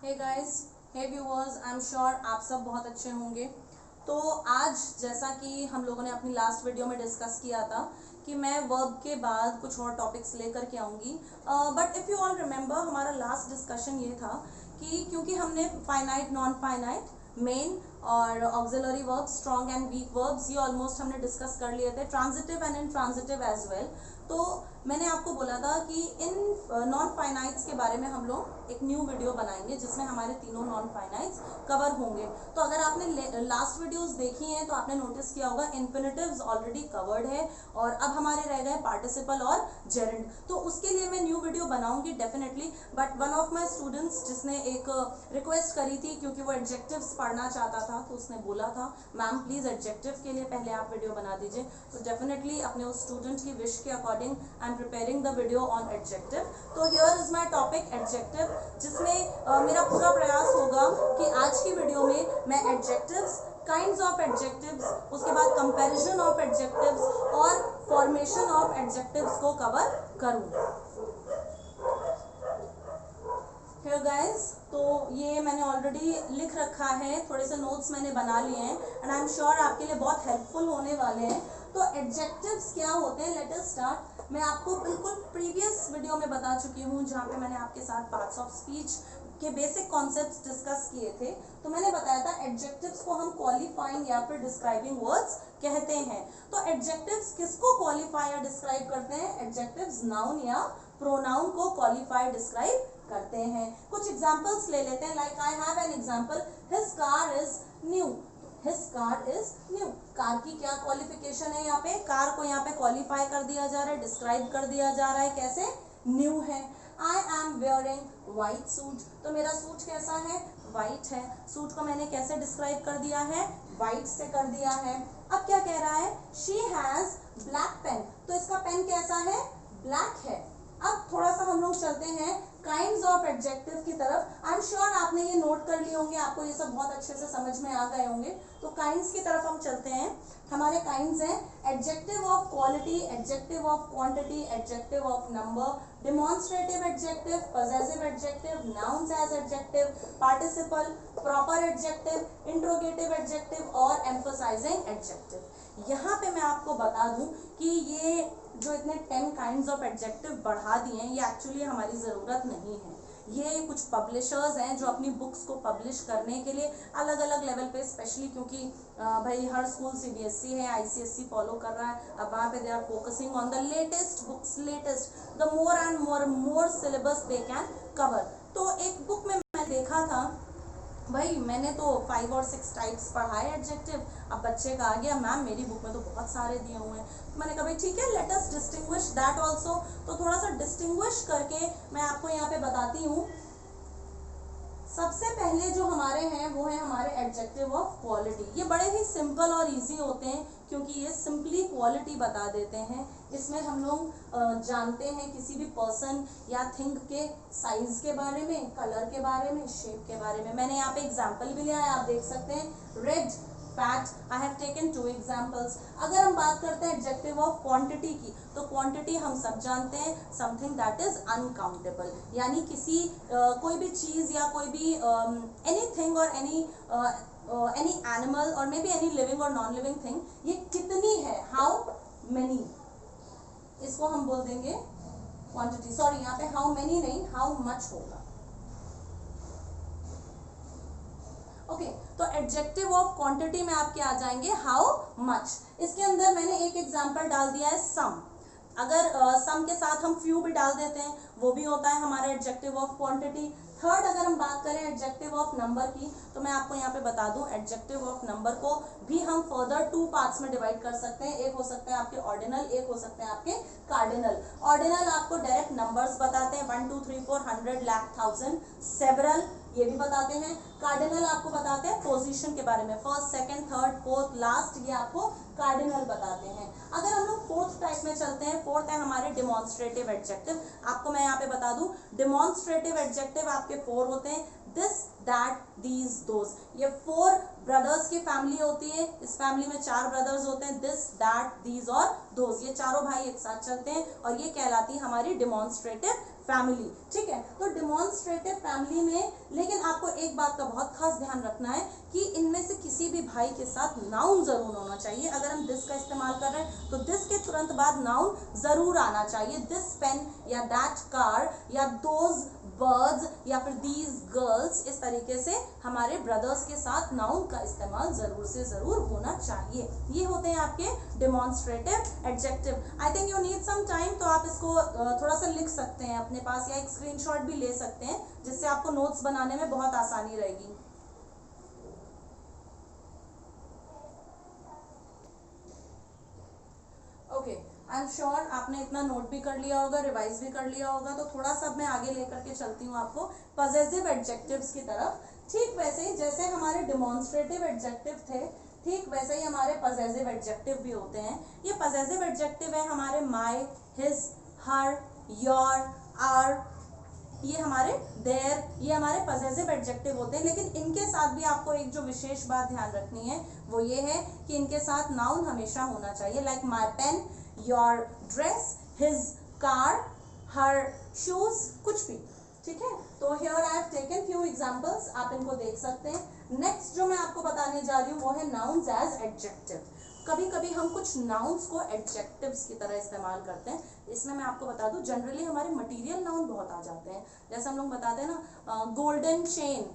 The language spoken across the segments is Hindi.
Hey guys, hey viewers, I am sure आप सब बहुत अच्छे होंगे। तो आज जैसा कि हम लोगों ने अपनी लास्ट वीडियो में डिस्कस किया था कि मैं वर्ब के बाद कुछ और टॉपिक्स लेकर के आऊँगी, but if you all remember हमारा लास्ट डिस्कशन ये था कि क्योंकि हमने फाइनाइट, नॉन फाइनाइट, मेन और auxiliary verbs, strong and weak verbs ये ऑलमोस्ट हमने डिस्कस कर लिए थे, transitive and intransitive as well. तो मैंने आपको बोला था कि इन नॉन फाइनाइट्स के बारे में हम लोग एक न्यू वीडियो बनाएंगे जिसमें हमारे तीनों नॉन फाइनाइट्स कवर होंगे। तो अगर आपने लास्ट वीडियोस देखी हैं तो आपने नोटिस किया होगा इन्फिनिटिव्स ऑलरेडी कवर्ड है और अब हमारे रह गए पार्टिसिपल और जेरेंड। तो उसके लिए मैं न्यू वीडियो बनाऊंगी definitely, but one of my students जिसने एक रिक्वेस्ट करी थी क्योंकि वो एडजेक्टिव्स पढ़ना चाहता था तो उसने बोला था मैम प्लीज़ एडजेक्टिव के लिए पहले आप वीडियो बना दीजिए। तो डेफिनेटली अपने उस स्टूडेंट की विश के according I am preparing the video on adjective. तो here is my topic adjective, जिसमें मेरा पूरा प्रयास होगा कि आज की वीडियो में मैं एडजेक्टिव्स, काइंड्स ऑफ एडजेक्टिव्स, उसके बाद कंपैरिजन ऑफ एडजेक्टिव्स और फॉर्मेशन ऑफ एडजेक्टिव्स को कवर करूँ। हेलो गाइस, तो ये मैंने ऑलरेडी लिख रखा है, थोड़े से नोट्स मैंने बना लिए हैं एंड आई एम श्योर आपके लिए बहुत हेल्पफुल होने वाले हैं। तो एडजेक्टिव्स क्या होते हैं, लेट अस स्टार्ट। मैं आपको बिल्कुल प्रीवियस वीडियो में बता चुकी हूँ जहाँ पे मैंने आपके साथ पार्ट्स ऑफ स्पीच के बेसिक कॉन्सेप्ट्स डिस्कस किए थे। तो मैंने बताया था एडजेक्टिव्स को हम क्वालिफाइंग या फिर डिस्क्राइबिंग वर्ड्स कहते हैं। तो एडजेक्टिव्स किसको क्वालिफाई या डिस्क्राइब करते हैं? एडजेक्टिव्स नाउन या प्रोनाउन को क्वालिफाई डिस्क्राइब करते हैं। कुछ एग्जांपल्स ले लेते हैं, like I have an example, his car is new. His car is new. Car की क्या क्वालिफिकेशन है? यहाँ पे कार को यहाँ पे क्वालिफाई कर दिया जा रहा है, डिस्क्राइब कर दिया जा रहा है, कैसे? न्यू है। I am wearing white suit. तो मेरा सूट कैसा है? व्हाइट है। सूट को मैंने कैसे डिस्क्राइब कर दिया है? व्हाइट से कर दिया है। अब क्या कह रहा है? She has black pen. तो इसका पेन कैसा है? ब्लैक है। अब थोड़ा सा हम लोग चलते हैं काइंड्स ऑफ एडजेक्टिव की तरफ। आई एम श्योर आपने ये नोट कर लिए होंगे, आपको ये सब बहुत अच्छे से समझ में आ गए होंगे। तो काइंड्स की तरफ हम चलते हैं। हमारे काइंड्स हैं adjective of quality, adjective of quantity, adjective of number, demonstrative adjective, possessive adjective, nouns as adjective, participle, proper adjective, interrogative adjective और एम्फसाइजिंग एडजेक्टिव। यहाँ पे मैं आपको बता दूं कि ये जो इतने 10 काइंड्स ऑफ एडजेक्टिव बढ़ा दिए हैं ये एक्चुअली हमारी ज़रूरत नहीं है। ये कुछ पब्लिशर्स हैं जो अपनी बुक्स को पब्लिश करने के लिए अलग अलग लेवल पे, स्पेशली क्योंकि भाई हर स्कूल सीबीएसई है, आईसीएसई फॉलो कर रहा है, अब वहाँ पे they are focusing on the latest books, latest the more and more syllabus they can cover. तो एक बुक में मैं देखा था, भाई मैंने तो 5 और 6 टाइप्स पढ़ाए एडजेक्टिव, अब बच्चे का आ गया मैम मेरी बुक में तो बहुत सारे दिए हुए हैं। तो मैंने कहा भाई ठीक है, let us distinguish that also. तो थोड़ा सा डिस्टिंग्विश करके मैं आपको यहाँ पे बताती हूँ। सबसे पहले जो हमारे हैं वो है हमारे एडजेक्टिव ऑफ क्वालिटी। ये बड़े ही सिंपल और इजी होते हैं क्योंकि ये सिंपली क्वालिटी बता देते हैं। इसमें हम लोग जानते हैं किसी भी पर्सन या थिंग के साइज के बारे में, कलर के बारे में, शेप के बारे में। मैंने यहाँ पे एग्जाम्पल भी लिया है, आप देख सकते हैं। Red, fat, I have taken 2 examples. अगर हम बात करते हैं एडजेक्टिव ऑफ क्वांटिटी की, तो क्वांटिटी हम सब जानते हैं, समथिंग दैट इज अनकाउंटेबल, यानी किसी कोई भी चीज़ या कोई भी एनीथिंग और एनी एनिमल और मे बी एनी लिविंग और नॉन लिविंग थिंग, ये कितनी है, हाउ मेनी, इसको हम बोल देंगे क्वांटिटी। सॉरी, यहाँ पे हाउ मेनी नहीं, हाउ मच होगा। ओके, तो एडजेक्टिव ऑफ क्वांटिटी में आपके आ जाएंगे हाउ मच। इसके अंदर मैंने एक एग्जांपल डाल दिया है सम। अगर सम के साथ हम फ्यू भी डाल देते हैं वो भी होता है हमारा एडजेक्टिव ऑफ क्वांटिटी। थर्ड, अगर हम बात करें एडजेक्टिव ऑफ नंबर की, तो मैं आपको यहाँ पे बता दूं एडजेक्टिव ऑफ नंबर को भी हम फर्दर 2 पार्ट्स में डिवाइड कर सकते हैं। एक हो सकते हैं आपके ऑर्डिनल, एक हो सकते हैं आपके कार्डिनल। ऑर्डिनल आपको डायरेक्ट नंबर्स बताते हैं, 1 2 3 4 100 लाख 1000 सेवरल, ये भी बताते हैं। कार्डिनल आपको बताते हैं पोजीशन के बारे में, first, second, third, fourth, last, ये आपको कार्डिनल बताते हैं। अगर हम लोग फोर्थ टाइप में चलते हैं, फोर्थ है हमारे डिमॉन्स्ट्रेटिव एडजेक्टिव। आपको मैं यहाँ पे बता दूं डिमॉन्स्ट्रेटिव एडजेक्टिव आपके 4 होते हैं, दिस, दैट, दीज, दोज। ये 4 ब्रदर्स की फैमिली होती है, इस फैमिली में 4 ब्रदर्स होते हैं, दिस, दैट, दीज और दोज। ये चारों भाई एक साथ चलते हैं और ये कहलाती है हमारी डिमॉन्स्ट्रेटिव फैमिली, ठीक है। तो डिमॉन्स्ट्रेटिव फैमिली में, लेकिन आपको एक बात का बहुत खास ध्यान रखना है कि इनमें से किसी भी भाई के साथ नाउन जरूर होना चाहिए। अगर हम दिस का इस्तेमाल कर रहे हैं तो दिस के तुरंत बाद नाउन जरूर आना चाहिए। दिस पेन या दैट कार या दोज बर्ड्स या फिर दीज गर्ल्स, इस तरीके से हमारे ब्रदर्स के साथ नाउन का इस्तेमाल जरूर से जरूर होना चाहिए। ये होते हैं आपके demonstrative adjective. I think you need some time, तो आप इसको थोड़ा सा लिख सकते हैं अपने पास या एक स्क्रीनशॉट भी ले सकते हैं, जिससे आपको नोट्स बनाने में बहुत आसानी रहेगी। ओके, आई एम श्योर आपने इतना नोट भी कर लिया होगा, रिवाइज भी कर लिया होगा। तो थोड़ा सा मैं आगे लेकर के चलती हूँ आपको पजेसिव एडजेक्टिव्स की तरफ। ठीक वैसे ही जैसे हमारे डिमॉन्स्ट्रेटिव एडजेक्टिव थे, ठीक वैसे ही हमारे पजेसिव एडजेक्टिव भी होते हैं। ये पजेसिव एडजेक्टिव है हमारे my, his, her, your, our, ये हमारे देयर, ये हमारे पजेसिव एडजेक्टिव होते हैं। लेकिन इनके साथ भी आपको एक जो विशेष बात ध्यान रखनी है वो ये है कि इनके साथ नाउन हमेशा होना चाहिए। Like my pen, your dress, his car, her shoes, कुछ भी, ठीक है। तो here I have taken few examples, आप इनको देख सकते हैं। नेक्स्ट जो मैं आपको बताने जा रही हूँ वो है नाउन्स एज एडजेक्टिव। कभी कभी हम कुछ नाउन्स को एडजेक्टिव्स की तरह इस्तेमाल करते हैं। इसमें मैं आपको बता दूं, जनरली हमारे मटेरियल नाउन बहुत आ जाते हैं। जैसे हम लोग बताते हैं ना, गोल्डन चेन,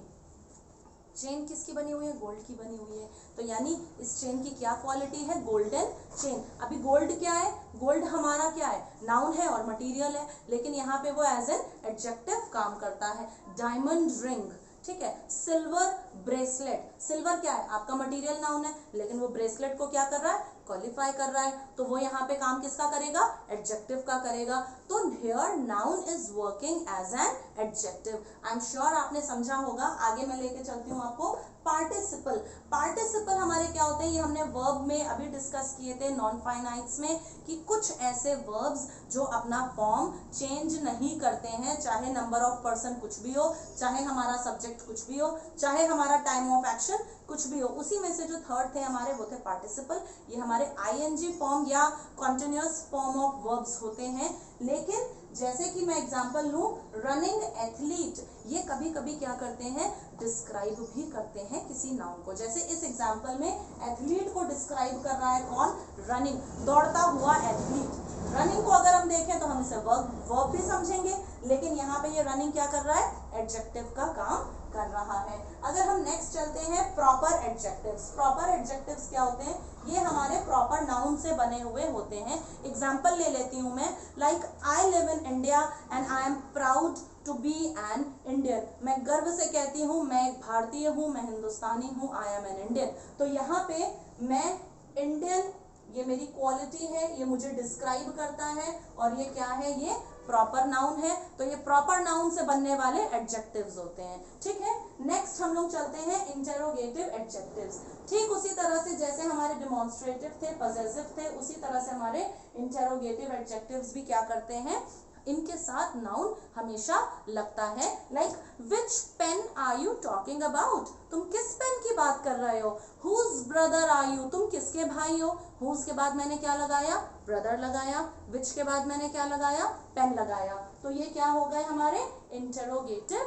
चेन किसकी बनी हुई है? गोल्ड की बनी हुई है। तो यानी इस चेन की क्या क्वालिटी है? Golden chain. अभी गोल्ड क्या है? गोल्ड हमारा क्या है? नाउन है और मटेरियल है, लेकिन यहाँ पे वो एज एन एडजेक्टिव काम करता है। डायमंड रिंग, ठीक है। सिल्वर ब्रेसलेट, सिल्वर क्या है? आपका मटेरियल नाउन है, लेकिन वो ब्रेसलेट को क्या कर रहा है? क्वालिफाई कर रहा है। तो वो यहाँ पे काम किसका करेगा? एडजेक्टिव का करेगा। तो here noun is working as an adjective. I am sure आपने समझा होगा। आगे मैं लेके चलती हूँ आपको पार्टिसिपल। पार्टिसिपल हमारे क्या होते हैं? ये हमने वर्ब में अभी डिस्कस किए थे नॉन फाइनाइट्स में, कि कुछ ऐसे वर्ब्स जो अपना फॉर्म चेंज नहीं करते हैं, चाहे नंबर ऑफ पर्सन कुछ भी हो, चाहे हमारा सब्जेक्ट कुछ भी हो, चाहे हमारा टाइम ऑफ एक्शन कुछ भी हो। उसी में से जो थर्ड थे हमारे वो थे पार्टिसिपल। ये हमारे आईएनजी फॉर्म या कॉन्टिन्यूअस फॉर्म ऑफ वर्ब्स होते हैं। लेकिन जैसे कि मैं एग्जांपल लूं, रनिंग एथलीट, ये कभी कभी क्या करते हैं? डिस्क्राइब भी करते हैं किसी नाउन को। जैसे इस एग्जांपल में एथलीट को डिस्क्राइब कर रहा है कौन? रनिंग, दौड़ता हुआ एथलीट। रनिंग को अगर हम देखें तो हम इसे वर्ब भी समझेंगे, लेकिन यहाँ पे ये रनिंग क्या कर रहा है? एडजेक्टिव का काम कर रहा है। अगर हम नेक्स्ट चलते हैं प्रॉपर एडजेक्टिव्स। प्रॉपर एडजेक्टिव्स क्या होते हैं? ये हमारे प्रॉपर नाउन से बने हुए होते हैं। एग्जांपल ले लेती हूँ मैं, like I live in India and I am proud to be an Indian. मैं गर्व से कहती हूँ मैं एक भारतीय हूँ, मैं हिंदुस्तानी हूँ, आई एम एन इंडियन। तो यहाँ पे मैं इंडियन, ये मेरी क्वालिटी है, ये मुझे डिस्क्राइब करता है, और ये क्या है? ये प्रॉपर नाउन है। तो ये प्रॉपर नाउन से बनने वाले एडजेक्टिव्स होते हैं, ठीक है। नेक्स्ट हम लोग चलते हैं इंटेरोगेटिव एडजेक्टिव्स। ठीक उसी तरह से जैसे हमारे डिमॉन्स्ट्रेटिव थे, पजेसिव थे, उसी तरह से हमारे इंटेरोगेटिव एडजेक्टिव्स भी क्या करते हैं? इनके साथ नाउन हमेशा लगता है। Like which pen are you talking about? तुम किस पेन की बात कर रहे हो? Whose brother are you? तुम किसके भाई हो? हुज के बाद मैंने क्या लगाया? ब्रदर लगाया। विच के बाद मैंने क्या लगाया? पेन लगाया। तो ये क्या हो गए हमारे इंटेरोगेटिव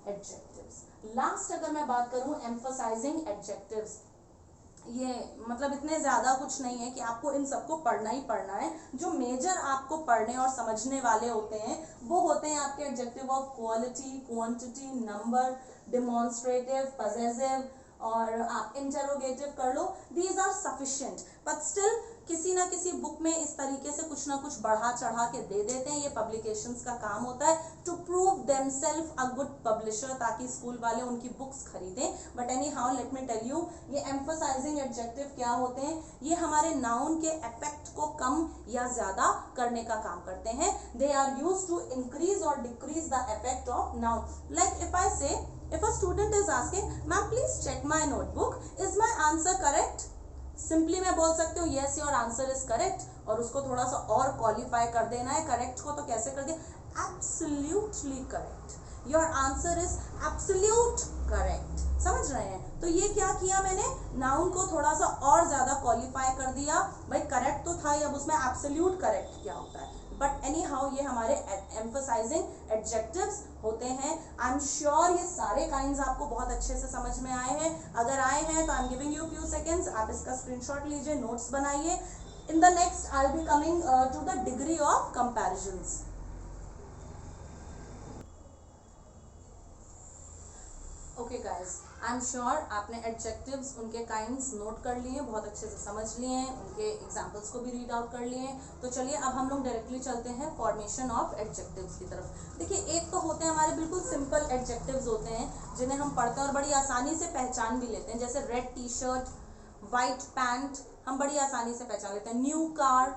एडजेक्टिव्स। लास्ट अगर मैं बात करूं एम्फसाइजिंग एडजेक्टिव्स, ये मतलब इतने ज़्यादा कुछ नहीं है कि आपको इन सबको पढ़ना ही पढ़ना है। जो मेजर आपको पढ़ने और समझने वाले होते हैं वो होते हैं आपके adjective of quality, quantity, number, demonstrative, possessive, और आप इंटेरोगेटिव कर लो। These are sufficient, but still किसी ना किसी बुक में इस तरीके से कुछ ना कुछ बढ़ा चढ़ा के दे देते हैं। ये पब्लिकेशंस का काम होता है to prove themselves a good publisher, ताकि स्कूल वाले उनकी बुक्स खरीदें। But anyhow let me tell you, ये एम्फसाइजिंग एडजेक्टिव क्या होते हैं? ये हमारे नाउन के इफेक्ट को कम या ज्यादा करने का काम करते हैं। They are used to increase or decrease the effect of noun. Like if I say, if a student is asking, ma'am please check my notebook, is my answer correct? Simply मैं बोल सकती हूँ yes your answer is correct, और उसको थोड़ा सा और क्वालिफाई कर देना है करेक्ट को। तो कैसे कर दिया? absolutely correct, your answer is absolute correct। समझ रहे हैं? तो ये क्या किया मैंने? नाउन को थोड़ा सा और ज्यादा क्वालिफाई कर दिया। भाई करेक्ट तो था ही, अब उसमें एब्सोल्यूट करेक्ट क्या होता है? बट एनी हाउ ये हमारे एम्फसाइजिंग एडजेक्टिव्स होते हैं। आई एम श्योर ये सारे काइंड्स आपको बहुत अच्छे से समझ में आए हैं। अगर आए हैं तो I am giving you few seconds, आप इसका स्क्रीनशॉट लीजिए, नोट्स बनाइए। In the next I will be coming to the degree of comparisons. Okay guys, I am sure आपने एडजेक्टिव्स उनके काइंड्स नोट कर लिए, बहुत अच्छे से समझ लिए हैं, उनके एग्जांपल्स को भी रीड आउट कर लिए हैं। तो चलिए अब हम लोग डायरेक्टली चलते हैं फॉर्मेशन ऑफ एडजेक्टिव्स की तरफ। देखिए, एक तो होते हैं हमारे बिल्कुल सिंपल एडजेक्टिव्स होते हैं जिन्हें हम पढ़ते हैं और बड़ी आसानी से पहचान भी लेते हैं, जैसे red T shirt, white pant, हम बड़ी आसानी से पहचान लेते हैं। न्यू कार,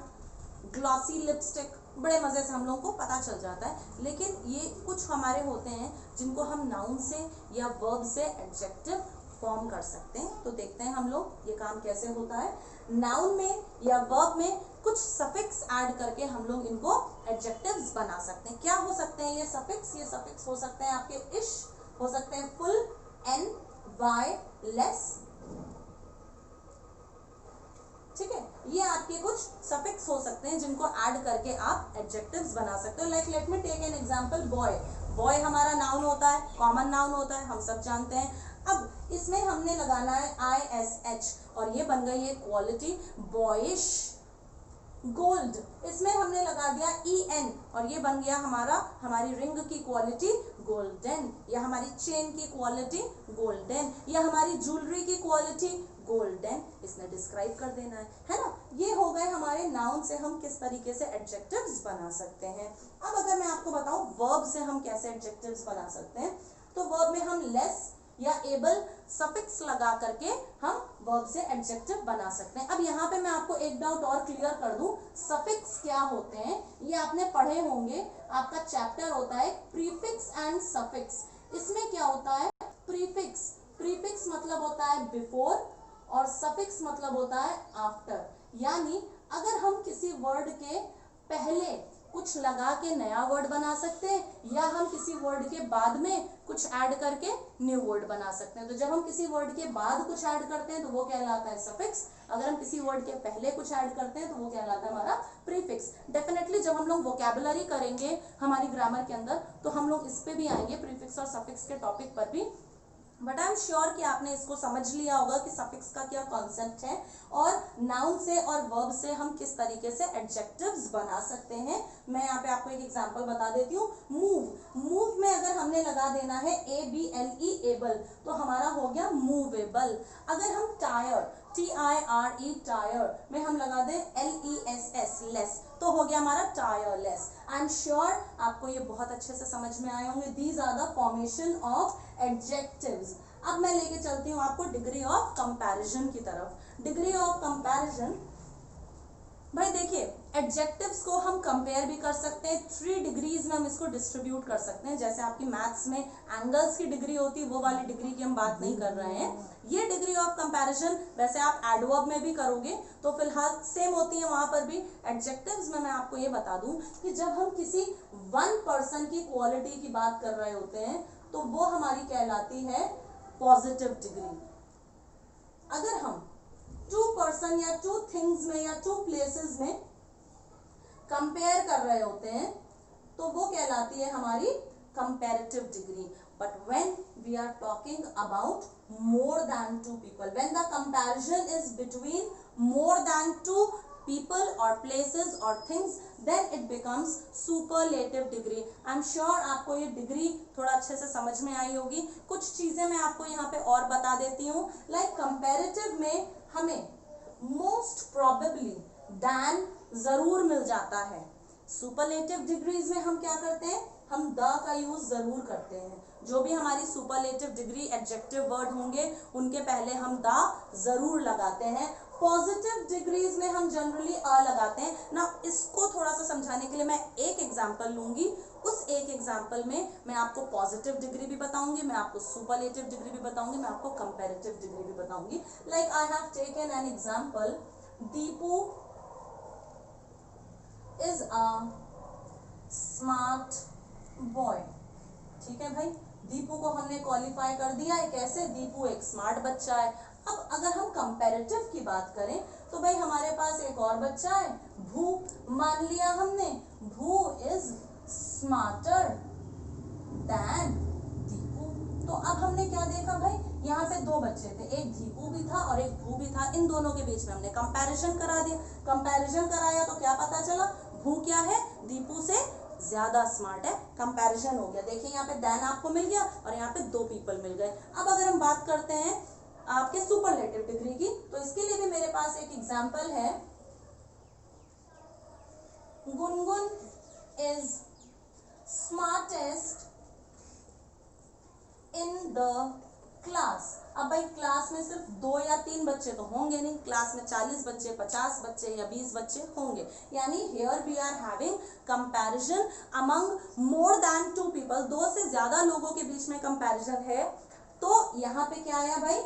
ग्लॉसी लिपस्टिक, बड़े मजे से हम लोगों को पता चल जाता है। लेकिन ये कुछ हमारे होते हैं जिनको हम नाउन से या वर्ब से एडजेक्टिव फॉर्म कर सकते हैं। तो देखते हैं हम लोग ये काम कैसे होता है। नाउन में या वर्ब में कुछ सफिक्स ऐड करके हम लोग इनको एडजेक्टिव्स बना सकते हैं। क्या हो सकते हैं ये सफिक्स? ये सफिक्स हो सकते हैं आपके इश, हो सकते हैं फुल, एन, वाई, लेस, ठीक है। ये आपके कुछ सफिक्स हो सकते हैं जिनको ऐड करके आप एडजेक्टिव्स बना सकते हो। Like let me take an example, boy. Boy हमारा नाउन होता है, कॉमन नाउन होता है, हम सब जानते हैं। अब इसमें हमने लगाना है ISH और ये बन गई है क्वालिटी, बॉयिश। गोल्ड, इसमें हमने लगा दिया EN और ये बन गया हमारी रिंग की क्वालिटी गोल्डन, या हमारी चेन की क्वालिटी गोल्डन, या हमारी ज्वेलरी की क्वालिटी गोल्डन। इसने डिस्क्राइब कर देना है ना। ये हो गए हमारे नाउन से हम किस तरीके से एडजेक्टिव्स बना सकते हैं। अब अगर मैं आपको बताऊं वर्ब से हम कैसे एडजेक्टिव्स बना सकते हैं, तो वर्ब में हम लेस या एबल सफिक्स लगा करके हम वर्ब से एडजेक्टिव बना सकते हैं। अब यहाँ पे मैं आपको एक डाउट और क्लियर कर दूं, सफिक्स क्या होते हैं ये आपने पढ़े होंगे, आपका चैप्टर होता है प्रीफिक्स एंड सफिक्स। इसमें क्या होता है? प्रीफिक्स, प्रीफिक्स मतलब होता है बिफोर और सफिक्स मतलब होता है आफ्टर। यानी अगर हम किसी वर्ड के पहले कुछ लगा के नया वर्ड बना सकते हैं, या हम किसी वर्ड के बाद में कुछ ऐड करके न्यू वर्ड बना सकते हैं। तो जब हम किसी वर्ड के बाद कुछ ऐड करते हैं तो वो कहलाता है सफिक्स। अगर हम किसी वर्ड के पहले कुछ ऐड करते हैं तो वो कहलाता है हमारा प्रीफिक्स। डेफिनेटली जब हम लोग वोकैबुलरी करेंगे हमारी ग्रामर के अंदर तो हम लोग इस पे भी आएंगे, प्रीफिक्स और सफिक्स के टॉपिक पर भी। बट आई एम श्योर कि आपने इसको समझ लिया होगा कि सफिक्स का क्या कॉन्सेप्ट है और नाउन से और वर्ब से हम किस तरीके से एडजेक्टिव्स बना सकते हैं। मैं यहाँ पे आपको एक एग्जांपल बता देती हूँ। मूव, मूव में अगर हमने लगा देना है ABLE एबल तो हमारा हो गया मूवेबल। अगर हम टायर, TIRE टायर में हम लगा दें LESS लेस तो हो गया हमारा टायरलेस। आई एम श्योर आपको ये बहुत अच्छे से समझ में आए होंगे। These are the formation of adjectives. अब मैं लेके चलती हूँ आपको डिग्री ऑफ कंपैरिजन की तरफ। डिग्री ऑफ कंपैरिजन, भाई देखिए एडजेक्टिव्स को हम कंपेयर भी कर सकते हैं, 3 डिग्रीज में हम इसको डिस्ट्रीब्यूट कर सकते हैं। जैसे आपकी मैथ्स में एंगल्स की डिग्री होती है, वो वाली डिग्री की हम बात नहीं कर रहे हैं। ये डिग्री ऑफ कंपैरिजन वैसे आप एडवर्ब में भी करोगे तो फिलहाल सेम होती है वहां पर भी। एडजेक्टिव्स में मैं आपको ये बता दूं कि जब हम किसी वन पर्सन की क्वालिटी की बात कर रहे होते हैं तो वो हमारी कहलाती है पॉजिटिव डिग्री। अगर हम 2 पर्सन या 2 थिंग्स में या 2 प्लेसेस में कंपेयर कर रहे होते हैं तो वो कहलाती है हमारी comparative degree. But when we are talking about more than 2 people, when the comparison is between more than 2 people or places or things, then it becomes superlative degree. I'm sure आपको ये डिग्री थोड़ा अच्छे से समझ में आई होगी। कुछ चीजें मैं आपको यहाँ पे और बता देती हूँ। लाइक कंपैरेटिव में हमें मोस्ट प्रोबेबली देन जरूर मिल जाता है। सुपरलेटिव डिग्रीज में हम क्या करते हैं? हम द का यूज जरूर करते हैं। जो भी हमारी सुपरलेटिव डिग्री एडजेक्टिव वर्ड होंगे उनके पहले हम द जरूर लगाते हैं। पॉजिटिव डिग्रीज में हम जनरली अ लगाते हैं ना। इसको थोड़ा सा समझाने के लिए मैं एक एग्जांपल लूंगी। उस एक एग्जांपल में मैं आपको पॉजिटिव डिग्री भी बताऊंगी, मैं आपको सुपरलेटिव डिग्री भी बताऊंगी, मैं आपको कंपैरेटिव डिग्री भी बताऊंगी। Like I have taken an example, Deepu is a smart boy. ठीक है भाई, दीपू को हमने क्वालिफाई कर दिया है कैसे? दीपू एक स्मार्ट बच्चा है। अब अगर हम कंपैरेटिव की बात करें तो भाई हमारे पास एक और बच्चा है भू, मान लिया हमने, Bhu is smarter than Deepu. तो अब हमने क्या देखा भाई, यहाँ पे दो बच्चे थे, एक दीपू भी था और एक भू भी था, इन दोनों के बीच में हमने कंपैरिजन करा दिया। कंपैरिजन कराया तो क्या पता चला, भू क्या है, दीपू से ज्यादा स्मार्ट है। कंपैरिजन हो गया, देखिए यहाँ पे दैन आपको मिल गया और यहाँ पे दो पीपल मिल गए। अब अगर हम बात करते हैं आपके सुपरलेटिव डिग्री की, तो इसके लिए भी मेरे पास एक एग्जांपल है। Gungun is smartest in the class. अब भाई क्लास में सिर्फ 2 या 3 बच्चे तो होंगे नहीं, क्लास में 40 बच्चे, 50 बच्चे या 20 बच्चे होंगे। यानी here we are having comparison among more than 2 people, 2 से ज्यादा लोगों के बीच में कंपैरिजन है। तो यहाँ पे क्या आया भाई,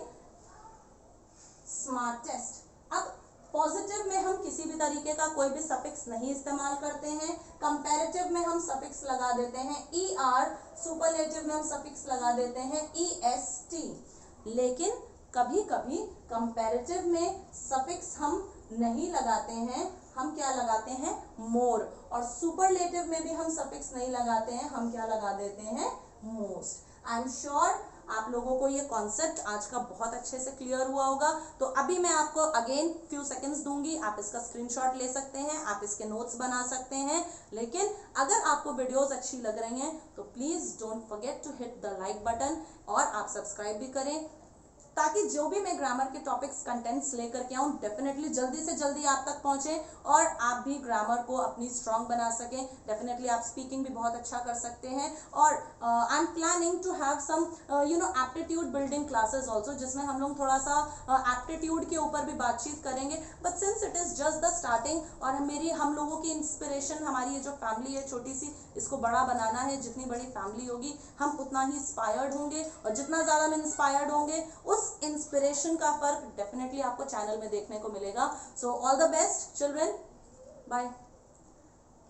स्मार्टेस्ट। अब पॉजिटिव में हम किसी भी तरीके का कोई भी सफिक्स नहीं इस्तेमाल करते हैं, कंपैरेटिव में हम सफिक्स लगा देते हैं ER, सुपरलेटिव में हम सफिक्स लगा देते हैं EST। लेकिन कभी कभी कंपैरेटिव में सफिक्स हम नहीं लगाते हैं, हम क्या लगाते हैं, मोर, और सुपरलेटिव में भी हम सफिक्स नहीं लगाते हैं, हम क्या लगा देते हैं, मोस्ट। आई एम श्योर आप लोगों को ये कॉन्सेप्ट आज का बहुत अच्छे से क्लियर हुआ होगा। तो अभी मैं आपको अगेन फ्यू सेकंड्स दूंगी, आप इसका स्क्रीनशॉट ले सकते हैं, आप इसके नोट्स बना सकते हैं। लेकिन अगर आपको वीडियोस अच्छी लग रही हैं तो please don't forget to hit the like button, और आप सब्सक्राइब भी करें, ताकि जो भी मैं ग्रामर के टॉपिक्स कंटेंट्स लेकर के आऊँ डेफिनेटली जल्दी से जल्दी आप तक पहुँचे और आप भी ग्रामर को अपनी स्ट्रॉन्ग बना सकें। डेफिनेटली आप स्पीकिंग भी बहुत अच्छा कर सकते हैं। और I am planning to have some aptitude building classes also, जिसमें हम लोग थोड़ा सा एप्टीट्यूड के ऊपर भी बातचीत करेंगे। But since it is just the starting, और हम लोगों की इंस्पिरेशन, हमारी ये जो फैमिली है छोटी सी, इसको बड़ा बनाना है। जितनी बड़ी फैमिली होगी हम उतना ही इंस्पायर्ड होंगे, और जितना ज़्यादा हम इंस्पायर्ड होंगे उस इंस्पिरेशन का फर्क डेफिनेटली आपको चैनल में देखने को मिलेगा। So all the best children, bye.